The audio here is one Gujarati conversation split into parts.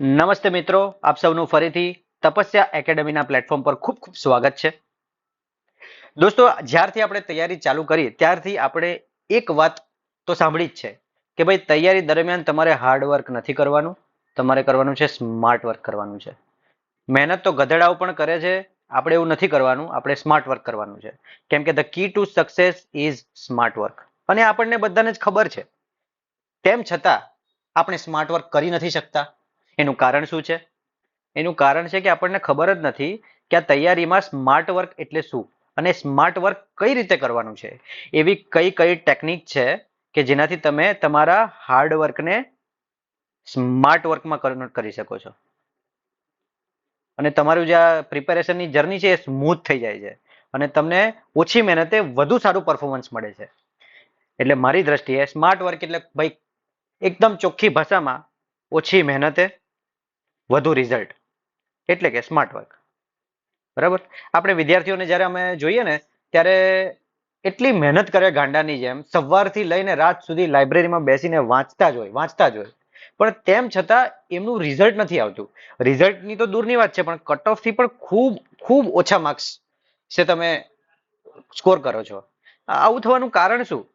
નમસ્તે મિત્રો, આપ સૌનું ફરીથી તપસ્યા એકેડમીના પ્લેટફોર્મ પર ખૂબ ખૂબ સ્વાગત છે. દોસ્તો, જ્યારથી આપણે તૈયારી ચાલુ કરી ત્યારથી આપણે એક વાત તો સાંભળી જ છે કે ભાઈ તૈયારી દરમિયાન તમારે હાર્ડવર્ક નથી કરવાનું, તમારે કરવાનું છે સ્માર્ટ વર્ક કરવાનું છે. મહેનત તો ગધેડાઓ પણ કરે છે, આપણે એવું નથી કરવાનું, આપણે સ્માર્ટ વર્ક કરવાનું છે. કેમ કે the key to success is smart work. અને આપણને બધાને જ ખબર છે. તેમ છતાં આપણે સ્માર્ટ વર્ક કરી નથી શકતા. એનું કારણ શું છે? એનું કારણ છે કે આપણને ખબર જ નથી કે આ તૈયારીમાં સ્માર્ટ વર્ક એટલે શું અને સ્માર્ટ વર્ક કઈ રીતે કરવાનું છે. એવી કઈ કઈ ટેકનિક છે કે જેનાથી તમે તમારા હાર્ડ વર્કને સ્માર્ટ વર્કમાં કન્વર્ટ કરી શકો છો અને તમારું જે આ પ્રિપેરેશનની જર્ની છે એ સ્મૂથ થઈ જાય છે અને તમને ઓછી મહેનતે વધુ સારું પરફોર્મન્સ મળે છે. એટલે મારી દ્રષ્ટિએ સ્માર્ટ વર્ક એટલે ભાઈ એકદમ ચોખ્ખી ભાષામાં ઓછી મહેનતે વધુ રિઝલ્ટ એટલે કે સ્માર્ટ વર્ક. બરાબર. આપણે વિદ્યાર્થીઓને જ્યારે અમે જોઈએ ને ત્યારે એટલી મહેનત કરે ગાંડાની જેમ, સવારથી લઈને રાત સુધી લાઇબ્રેરીમાં બેસીને વાંચતા જ હોય પણ તેમ છતાં એમનું રિઝલ્ટ નથી આવતું. રિઝલ્ટની તો દૂરની વાત છે, પણ કટ ઓફથી પણ ખૂબ ખૂબ ઓછા માર્ક્સ છે તમે સ્કોર કરો છો. આવું થવાનું કારણ શું?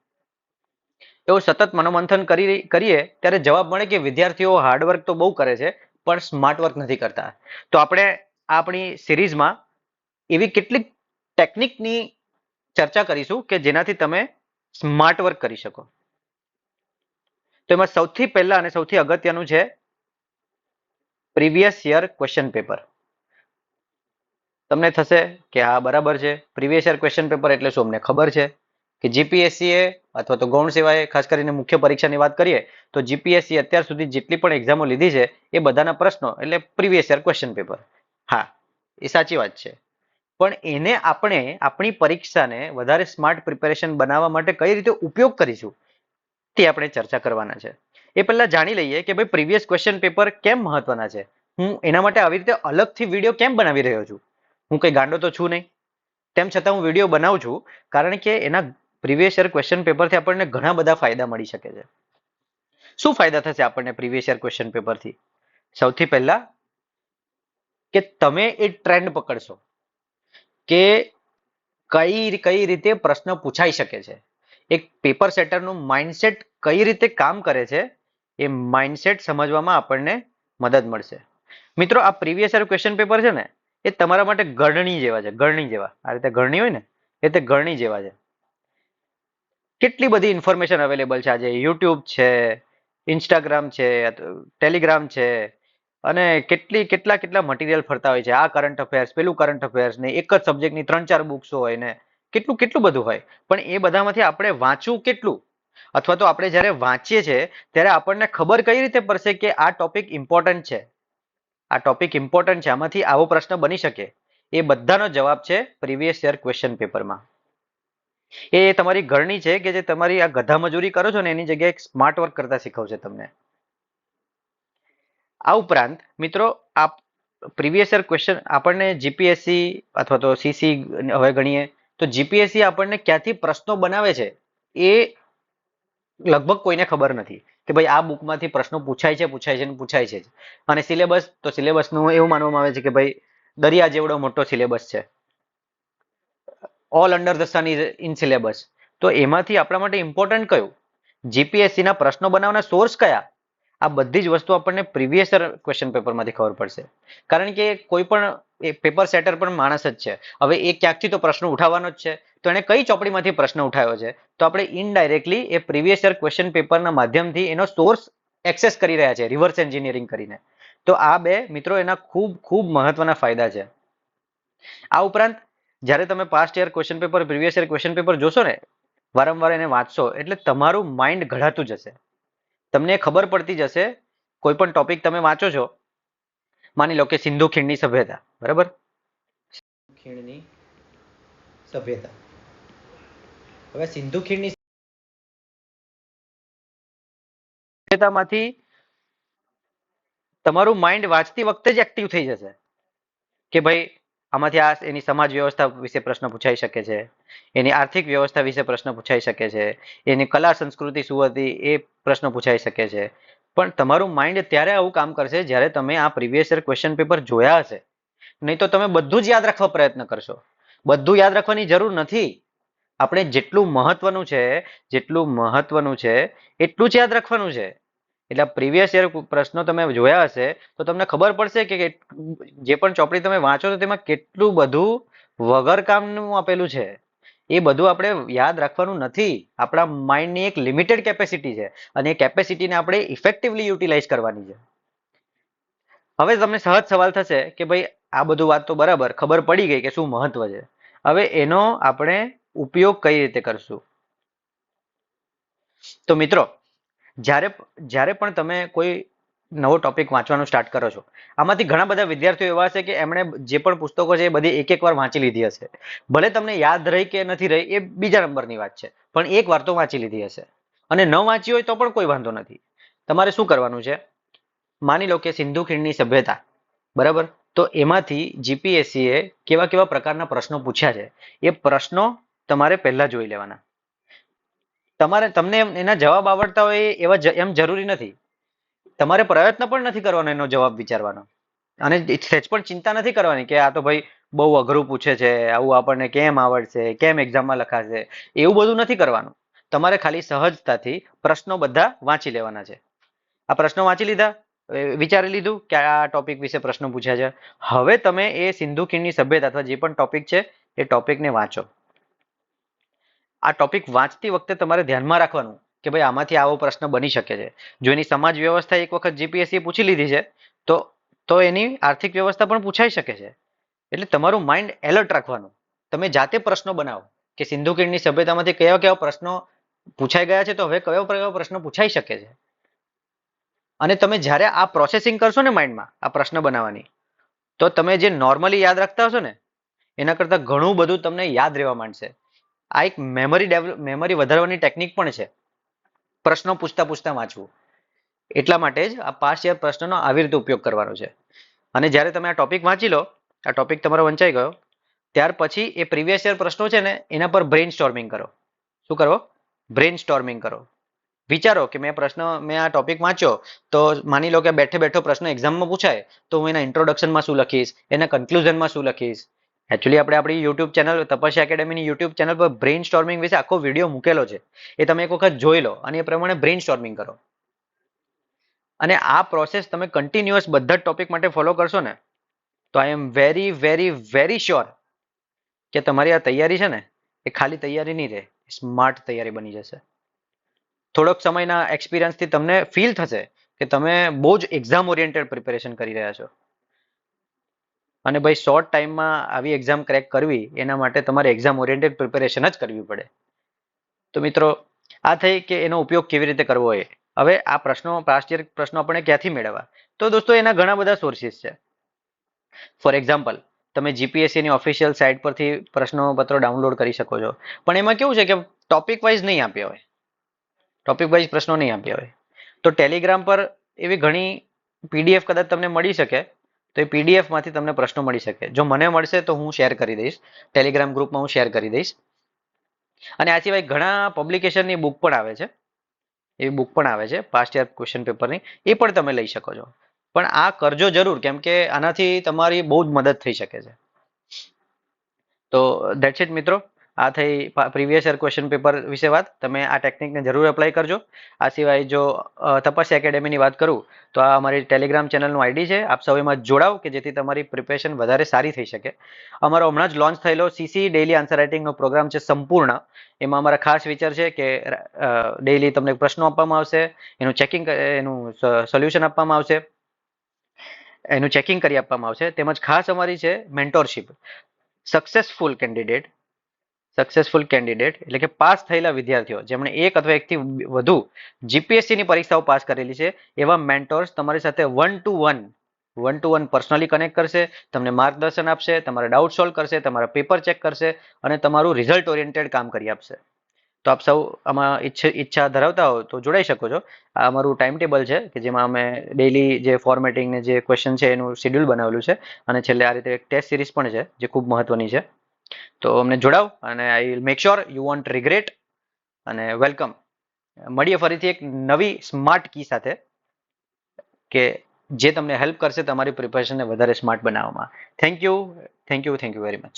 એવું સતત મનોમંથન કરીએ ત્યારે જવાબ મળે કે વિદ્યાર્થીઓ હાર્ડવર્ક તો બહુ કરે છે પણ સ્માર્ટ વર્ક નથી કરતા. તો આપણે આપણી સિરીઝમાં એવી કેટલીક ટેકનિકની ચર્ચા કરીશું કે જેનાથી તમે સ્માર્ટ વર્ક કરી શકો. તો એમાં સૌથી પહેલા અને સૌથી અગત્યનું છે પ્રીવિયસ યર ક્વેશ્ચન પેપર. તમને થશે કે હા બરાબર છે, પ્રીવિયસ યર ક્વેશ્ચન પેપર એટલે શું અમને ખબર છે કે જીપીએસસી એ અથવા તો ગૌણ સેવાએ ખાસ કરીને મુખ્ય પરીક્ષાની વાત કરીએ તો જીપીએસસી અત્યાર સુધી જેટલી પણ એક્ઝામો લીધી છે એ બધાના પ્રશ્નો એટલે પ્રીવિયસ યર ક્વેશ્ચન પેપર. હા, એ સાચી વાત છે, પણ એને આપણે આપણી પરીક્ષાને વધારે સ્માર્ટ પ્રિપેરેશન બનાવવા માટે કઈ રીતે ઉપયોગ કરીશું તે આપણે ચર્ચા કરવાના છે. એ પહેલા જાણી લઈએ કે ભાઈ પ્રીવિયસ ક્વેશ્ચન પેપર કેમ મહત્વના છે. હું એના માટે આવી રીતે અલગથી વિડીયો કેમ બનાવી રહ્યો છું. હું કઈ ગાંડો તો છું નહીં, તેમ છતાં હું વિડીયો બનાવું છું કારણ કે એના પ્રીવિયસ યર ક્વેશ્ચન પેપરથી આપણને ઘણા બધા ફાયદા મળી શકે છે. શું ફાયદા થશે આપણને પ્રીવિયસ યર ક્વેશ્ચન પેપરથી? સૌથી પહેલા કે તમે એ ટ્રેન્ડ પકડશો કે કઈ કઈ રીતે પ્રશ્ન પૂછાઈ શકે છે. એક પેપર સેટરનું માઇન્ડસેટ કઈ રીતે કામ કરે છે એ માઇન્ડસેટ સમજવામાં આપણને મદદ મળશે. મિત્રો, આ પ્રીવિયસ યર ક્વેશ્ચન પેપર છે ને એ તમારા માટે ગળણી જેવા છે. ગળણી જેવા, આ રીતે ગળણી હોય ને એ તે ગળણી જેવા છે. કેટલી બધી ઇન્ફોર્મેશન અવેલેબલ છે આજે. યુટ્યુબ છે, ઇન્સ્ટાગ્રામ છે, ટેલિગ્રામ છે અને કેટલા કેટલા મટીરિયલ ફરતા હોય છે. આ કરંટ અફેર્સ, પેલું કરંટ અફેર્સ ને એક જ સબ્જેક્ટની 3-4 બુક્સ હોય ને કેટલું કેટલું બધું હોય. પણ એ બધામાંથી આપણે વાંચવું કેટલું, અથવા તો આપણે જ્યારે વાંચીએ છીએ ત્યારે આપણને ખબર કઈ રીતે પડશે કે આ ટોપિક ઇમ્પોર્ટન્ટ છે, આ ટોપિક ઇમ્પોર્ટન્ટ છે, આમાંથી આવો પ્રશ્ન બની શકે. એ બધાનો જવાબ છે પ્રીવિયસ યર ક્વેશ્ચન પેપરમાં. એ તમારી ઘરની છે કે જે તમારી આ ગધા મજૂરી કરો છો ને એની જગ્યાએ એક સ્માર્ટ વર્ક કરતા શીખવશે તમને. આ ઉપરાંત મિત્રો, આ પ્રીવિયસ યર ક્વેશ્ચન આપણને જીપીએસસી અથવા તો સીસી હવે ગણીએ તો જીપીએસસી આપણને ક્યાંથી પ્રશ્નો બનાવે છે એ લગભગ કોઈને ખબર નથી કે ભાઈ આ બુકમાંથી પ્રશ્નો પૂછાય છે. અને સિલેબસ તો સિલેબસનું એવું માનવામાં આવે છે કે ભાઈ દરિયા જેવડો મોટો સિલેબસ છે, all under the sun in syllabus. તો એમાંથી આપણા માટે ઇમ્પોર્ટન્ટ કયું, જીપીએસસી ના પ્રશ્નો બનાવવાના સોર્સ કયા, આ બધી જ વસ્તુ આપણને પ્રીવિયસ યર ક્વેશ્ચન પેપરમાંથી ખબર પડશે. કારણ કે કોઈ પણ પેપર સેટર પણ માણસ જ છે. હવે એ ક્યાંકથી તો પ્રશ્ન ઉઠાવવાનો જ છે, તો એને કઈ ચોપડીમાંથી પ્રશ્ન ઉઠાવ્યો છે, તો આપણે ઇનડાયરેક્ટલી એ પ્રીવિયસ યર ક્વેશ્ચન પેપરના માધ્યમથી એનો સોર્સ એક્સેસ કરી રહ્યા છે રિવર્સ એન્જિનિયરિંગ કરીને. તો આ બે મિત્રો એના ખૂબ ખૂબ મહત્વના ફાયદા છે. આ ઉપરાંત જ્યારે તમે past year question paper, previous year question paper જોશો ને, વારંવાર એને વાંચશો એટલે તમારું માઇન્ડ ઘડાતું જશે. તમને ખબર પડતી જશે. કોઈ પણ ટોપિક તમે વાંચો છો, માની લો કે સિંધુ ખીણની સભ્યતા, બરાબર, ખીણની સભ્યતા. હવે સિંધુ ખીણની સભ્યતામાંથી તમારું માઇન્ડ વાંચતી વખતે જ એક્ટિવ થઈ જશે કે ભાઈ આમાંથી આ એની સમાજ વ્યવસ્થા વિશે પ્રશ્ન પૂછાઈ શકે છે, એની આર્થિક વ્યવસ્થા વિશે પ્રશ્ન પૂછાઈ શકે છે, એની કલા સંસ્કૃતિ શું હતી એ પ્રશ્ન પૂછાઈ શકે છે. પણ તમારું માઇન્ડ ત્યારે આવું કામ કરશે જ્યારે તમે આ પ્રીવિયસ યર ક્વેશ્ચન પેપર જોયા હશે. નહીં તો તમે બધું જ યાદ રાખવા પ્રયત્ન કરશો. બધું યાદ રાખવાની જરૂર નથી. આપણે જેટલું મહત્વનું છે એટલું જ યાદ રાખવાનું છે. એટલે પ્રીવિયસ યર પ્રશ્નો તમે જોયા હશે તો તમને ખબર પડશે કે જે પણ ચોપડી તમે વાંચો છો તેમાં કેટલું બધું વગર કામનું આપેલું છે. એ બધું આપણે યાદ રાખવાનું નથી. આપણા માઇન્ડની એક લિમિટેડ કેપેસિટી છે અને એ કેપેસિટીને આપણે ઇફેક્ટિવલી યુટિલાઇઝ કરવાની છે. હવે તમને સહજ સવાલ થશે કે ભાઈ આ બધું વાત તો બરાબર ખબર પડી ગઈ કે શું મહત્વ છે. હવે એનો આપણે ઉપયોગ કઈ રીતે કરશું? તો મિત્રો, જ્યારે જ્યારે પણ તમે કોઈ નવો ટોપિક વાંચવાનું સ્ટાર્ટ કરો છો, આમાંથી ઘણા બધા વિદ્યાર્થીઓ એવા હશે કે એમણે જે પણ પુસ્તકો છે એ બધી એક એક વાર વાંચી લીધી હશે. ભલે તમને યાદ રહી કે નથી રહી એ બીજા નંબરની વાત છે, પણ એક વાર તો વાંચી લીધી હશે. અને ન વાંચી હોય તો પણ કોઈ વાંધો નથી. તમારે શું કરવાનું છે? માની લો કે સિંધુ ખીણની સભ્યતા, બરાબર? તો એમાંથી જીપીએસસી એ કેવા કેવા પ્રકારના પ્રશ્નો પૂછ્યા છે એ પ્રશ્નો તમારે પહેલા જોઈ લેવાના. તમને એના જવાબ આવડતા હોય એવા એમ જરૂરી નથી. તમારે પ્રયત્ન પણ નથી કરવાનો એનો જવાબ વિચારવાનો. અને સહેજ પણ ચિંતા નથી કરવાની કે આ તો ભાઈ બહુ અઘરું પૂછે છે, આવું આપણને કેમ આવડશે, કેમ એક્ઝામમાં લખાશે, એવું બધું નથી કરવાનું. તમારે ખાલી સહજતાથી પ્રશ્નો બધા વાંચી લેવાના છે. આ પ્રશ્નો વાંચી લીધા, વિચારી લીધું કે આ ટોપિક વિશે પ્રશ્નો પૂછ્યા છે. હવે તમે એ સિંધુ ખીણની સભ્યતા અથવા જે પણ ટોપિક છે એ ટોપિકને વાંચો. આ ટોપિક વાંચતી વખતે તમારે ધ્યાનમાં રાખવાનું કે ભાઈ આમાંથી આવો પ્રશ્ન બની શકે છે. જો એની સમાજ વ્યવસ્થા એક વખત જીપીએસસી પૂછી લીધી છે તો એની આર્થિક વ્યવસ્થા પણ પૂછાઈ શકે છે. એટલે તમારું માઇન્ડ એલર્ટ રાખવાનું. તમે જાતે પ્રશ્નો બનાવો કે સિંધુ ખીણની સભ્યતામાંથી કયા કયા પ્રશ્નો પૂછાઈ ગયા છે, તો હવે કયો કયો પ્રશ્ન પૂછાઈ શકે છે. અને તમે જ્યારે આ પ્રોસેસિંગ કરશો ને માઇન્ડમાં આ પ્રશ્ન બનાવવાની, તો તમે જે નોર્મલી યાદ રાખતા હશો ને એના કરતાં ઘણું બધું તમને યાદ રહેવા માંડશે. આ એક મેમરી વધારવાની ટેકનિક પણ છે, પ્રશ્નો પૂછતા પૂછતા વાંચવું. એટલા માટે જ આ પાસ્ટ યર પ્રશ્નનો આવી રીતે ઉપયોગ કરવાનો છે. અને જ્યારે તમે આ ટોપિક વાંચી લો, આ ટોપિક તમારો વંચાઈ ગયો, ત્યાર પછી એ પ્રીવિયસ યર પ્રશ્નો છે ને એના પર બ્રેઇન સ્ટોર્મિંગ કરો. શું કરો? બ્રેઇન સ્ટોર્મિંગ કરો. વિચારો કે મેં આ ટોપિક વાંચ્યો, તો માની લો કે બેઠે બેઠો પ્રશ્ન એક્ઝામમાં પૂછાય તો હું એના ઇન્ટ્રોડક્શનમાં શું લખીશ, એના કન્ક્લુઝનમાં શું લખીશ. એકચ્યુઅલી આપણે આપણી યુટ્યુબ ચેનલ તપસ્યા એકેડેમીની યુટ્યુબ ચેનલ પર બ્રેઇન સ્ટોર્મિંગ વિશે આખો વિડીયો મૂકેલો છે. એ તમે એક વખત જોઈ લો અને એ પ્રમાણે બ્રેઇન સ્ટોર્મિંગ કરો. અને આ પ્રોસેસ તમે કન્ટિન્યુઅસ બધા જ ટોપિક માટે ફોલો કરશો ને, તો I am very very very sure કે તમારી આ તૈયારી છે ને એ ખાલી તૈયારી નહીં રહે, સ્માર્ટ તૈયારી બની જશે. થોડોક સમયના એક્સપિરિયન્સથી તમને ફીલ થશે કે તમે બહુ જ એક્ઝામ ઓરિએન્ટેડ પ્રિપેરેશન કરી રહ્યા છો. અને ભાઈ શોર્ટ ટાઈમમાં આવી એક્ઝામ ક્રેક કરવી એના માટે તમારે એક્ઝામ ઓરિએન્ટેડ પ્રિપેરેશન જ કરવી પડે. તો મિત્રો, આ થઈ કે એનો ઉપયોગ કેવી રીતે કરવો એ. હવે આ પાસ્ટ યર પ્રશ્નો આપણે ક્યાંથી મેળવવા? તો દોસ્તો એના ઘણા બધા સોર્સિસ છે. ફોર એક્ઝામ્પલ, તમે જીપીએસસીની ઓફિશિયલ સાઇટ પરથી પ્રશ્નોપત્રો ડાઉનલોડ કરી શકો છો. પણ એમાં કેવું છે કે ટોપિક વાઇઝ નહીં આપ્યા હોય, ટોપિક વાઇઝ પ્રશ્નો નહીં આપ્યા હોય. તો ટેલિગ્રામ પર એવી ઘણી પીડીએફ કદાચ તમને મળી શકે, તો એ પીડીએફમાંથી તમને પ્રશ્નો મળી શકે. જો મને મળશે તો હું શેર કરી દઈશ, ટેલિગ્રામ ગ્રુપમાં હું શેર કરી દઈશ. અને આ સિવાય ઘણા પબ્લિકેશનની બુક પણ આવે છે, એવી બુક પણ આવે છે પાસ્ટ યર ક્વેશ્ચન પેપરની, એ પણ તમે લઈ શકો છો. પણ આ કરજો જરૂર, કેમ કે આનાથી તમારી બહુ જ મદદ થઈ શકે છે. તો ધેટ્સ ઇટ મિત્રો. આ થઈ પ્રીવિયસ યર ક્વેશ્ચન પેપર વિશે વાત. તમે આ ટેકનિકને જરૂર એપ્લાય કરજો. આ સિવાય જો તપસ્યા એકેડેમીની વાત કરું તો આ અમારી ટેલિગ્રામ ચેનલનું આઈડી છે. આપ સૌ એમાં જોડાવ કે જેથી તમારી પ્રિપેરેશન વધારે સારી થઈ શકે. અમારો હમણાં જ લોન્ચ થયેલો સીસી ડેઇલી આન્સર રાઇટિંગનો પ્રોગ્રામ છે સંપૂર્ણ. એમાં અમારા ખાસ ફીચર છે કે ડેઇલી તમને પ્રશ્નો આપવામાં આવશે, એનું ચેકિંગ, એનું સોલ્યુશન આપવામાં આવશે, એનું ચેકિંગ કરી આપવામાં આવશે. તેમજ ખાસ અમારી છે મેન્ટોરશિપ. સક્સેસફુલ કેન્ડિડેટ એટલે કે પાસ થયેલા વિદ્યાર્થીઓ જેમણે એક અથવા એકથી વધુ જીપીએસસીની પરીક્ષાઓ પાસ કરેલી છે, એવા મેન્ટોર્સ તમારી સાથે one to one personally connect કરશે, તમને માર્ગદર્શન આપશે, તમારા ડાઉટ સોલ્વ કરશે, તમારા પેપર ચેક કરશે અને તમારું રિઝલ્ટ ઓરિએન્ટેડ કામ કરી આપશે. તો આપ સૌ આમાં ઈચ્છા ધરાવતા હો તો જોડાઈ શકો છો. આ અમારું ટાઈમ ટેબલ છે કે જેમાં અમે ડેઇલી જે ફોર્મેટિંગ ને જે ક્વેશ્ચન છે એનું શેડ્યુલ બનાવેલું છે, અને છેલ્લે આ રીતે એક ટેસ્ટ સિરીઝ પણ છે જે ખૂબ મહત્વની છે. તો અમને જોડાવ અને I will make sure you want regret. અને વેલકમ. મળીએ ફરીથી એક નવી સ્માર્ટ કી સાથે. કે જે તમને હેલ્પ કરશે તમારી પ્રિપેરેશનને વધારે સ્માર્ટ બનાવવામાં. Thank you very much.